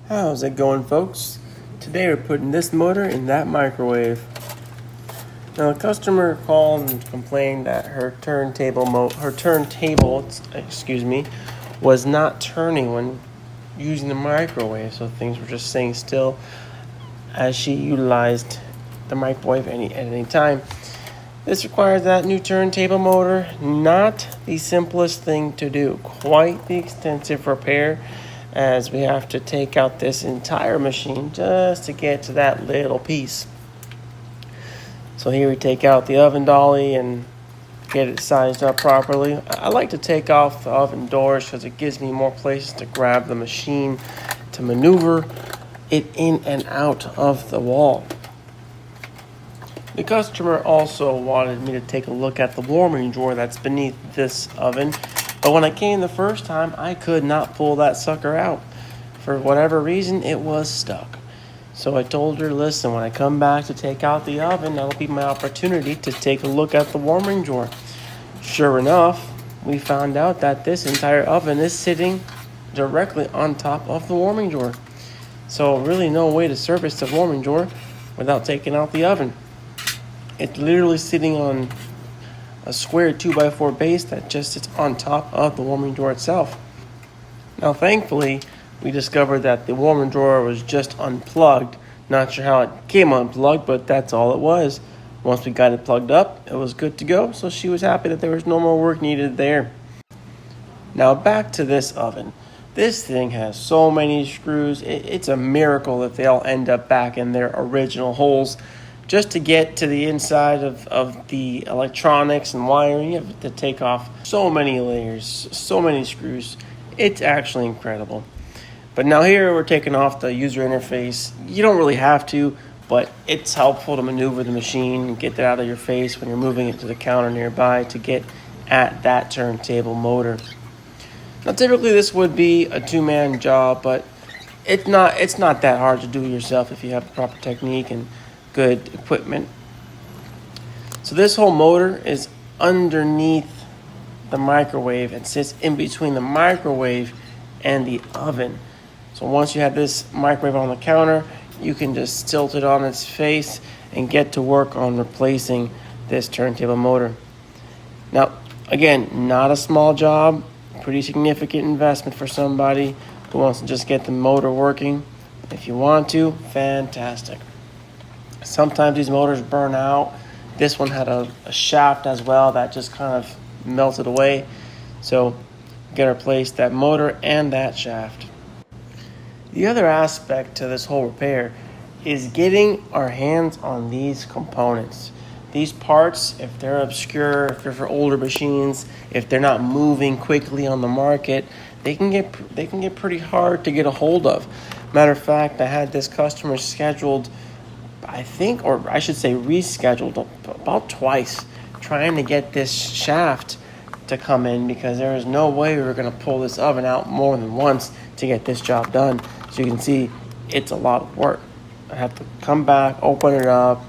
How's it going, folks? Today we're putting this motor in that microwave. Now, a customer called and complained that her turntable, was not turning when using the microwave, so things were just staying still as she utilized the microwave at any time. This requires that new turntable motor. Not the simplest thing to do. Quite the extensive repair, as we have to take out this entire machine just to get to that little piece. So here we take out the oven dolly and get it sized up properly. I like to take off the oven doors because it gives me more places to grab the machine to maneuver it in and out of the wall. The customer also wanted me to take a look at the warming drawer that's beneath this oven, but when I came the first time, I could not pull that sucker out. For whatever reason, it was stuck. So I told her, listen, when I come back to take out the oven, that'll be my opportunity to take a look at the warming drawer. Sure enough, we found out that this entire oven is sitting directly on top of the warming drawer. So really no way to service the warming drawer without taking out the oven. It's literally sitting on a square 2x4 base that just sits on top of the warming drawer itself. Now, thankfully, we discovered that the warming drawer was just unplugged. Not sure how it came unplugged, but that's all it was. Once we got it plugged up, it was good to go, so she was happy that there was no more work needed there. Now, back to this oven. This thing has so many screws. It's a miracle that they all end up back in their original holes. Just to get to the inside of the electronics and wiring, you have to take off so many layers, so many screws. It's actually incredible. But now here we're taking off the user interface. You don't really have to, but it's helpful to maneuver the machine and get that out of your face when you're moving it to the counter nearby to get at that turntable motor. Now, typically this would be a two-man job, but it's not that hard to do yourself if you have the proper technique and good equipment. So this whole motor is underneath the microwave and sits in between the microwave and the oven. So once you have this microwave on the counter, you can just tilt it on its face and get to work on replacing this turntable motor. Now, again, not a small job, pretty significant investment for somebody who wants to just get the motor working. If you want to, fantastic. Sometimes these motors burn out. This one had a shaft as well that just kind of melted away. So got to replace that motor and that shaft. The other aspect to this whole repair is getting our hands on these components. These parts, if they're obscure, if they're for older machines, if they're not moving quickly on the market, they can get pretty hard to get a hold of. Matter of fact, I had this customer scheduled, rescheduled about twice, trying to get this shaft to come in because there is no way we were going to pull this oven out more than once to get this job done. So you can see it's a lot of work. I have to come back, open it up,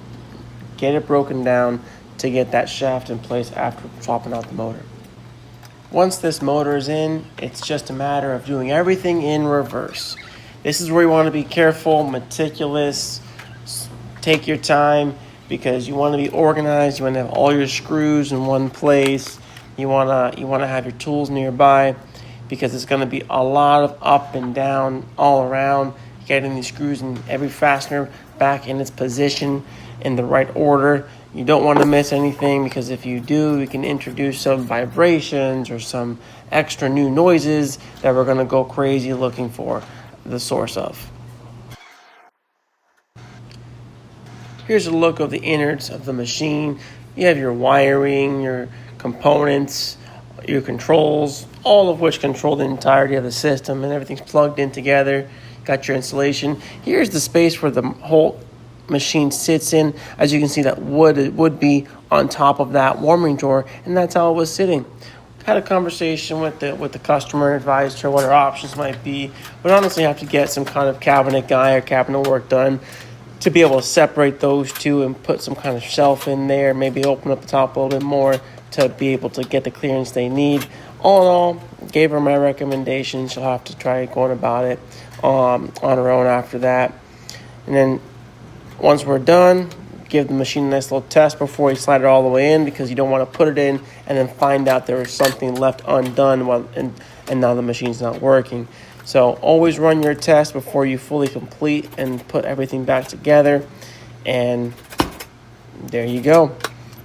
get it broken down to get that shaft in place after swapping out the motor. Once this motor is in, it's just a matter of doing everything in reverse. This is where you want to be careful, meticulous. Take your time because you want to be organized. You want to have all your screws in one place. You want to have your tools nearby because it's going to be a lot of up and down all around, getting these screws and every fastener back in its position in the right order. You don't want to miss anything because if you do, you can introduce some vibrations or some extra new noises that we're going to go crazy looking for the source of. Here's a look of the innards of the machine. You have your wiring, your components, your controls, all of which control the entirety of the system, and everything's plugged in together. Got your insulation. Here's the space where the whole machine sits in. As you can see, that would be on top of that warming drawer, and that's how it was sitting. Had a conversation with the customer and advised her what her options might be. But honestly, have to get some kind of cabinet guy or cabinet work done to be able to separate those two and put some kind of shelf in there, maybe open up the top a little bit more to be able to get the clearance they need. All in all, gave her my recommendation. She'll have to try going about it. on her own after that. And then once we're done, give the machine a nice little test before you slide it all the way in, because you don't want to put it in and then find out there was something left undone and now the machine's not working. So always run your test before you fully complete and put everything back together. And there you go.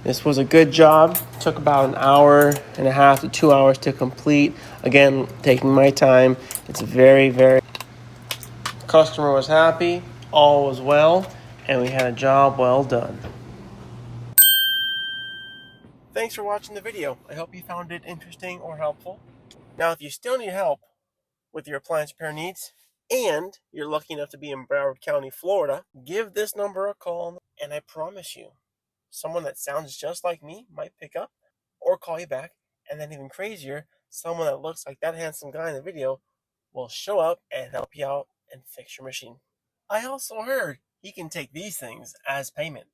This was a good job. Took about an hour and a half to 2 hours to complete. Again, taking my time. It's very. Customer was happy, all was well, and we had a job well done. Thanks for watching the video. I hope you found it interesting or helpful. Now, if you still need help with your appliance repair needs, and you're lucky enough to be in Broward County, Florida, give this number a call, and I promise you, someone that sounds just like me might pick up or call you back, and then even crazier, someone that looks like that handsome guy in the video will show up and help you out and fix your machine. I also heard he can take these things as payment.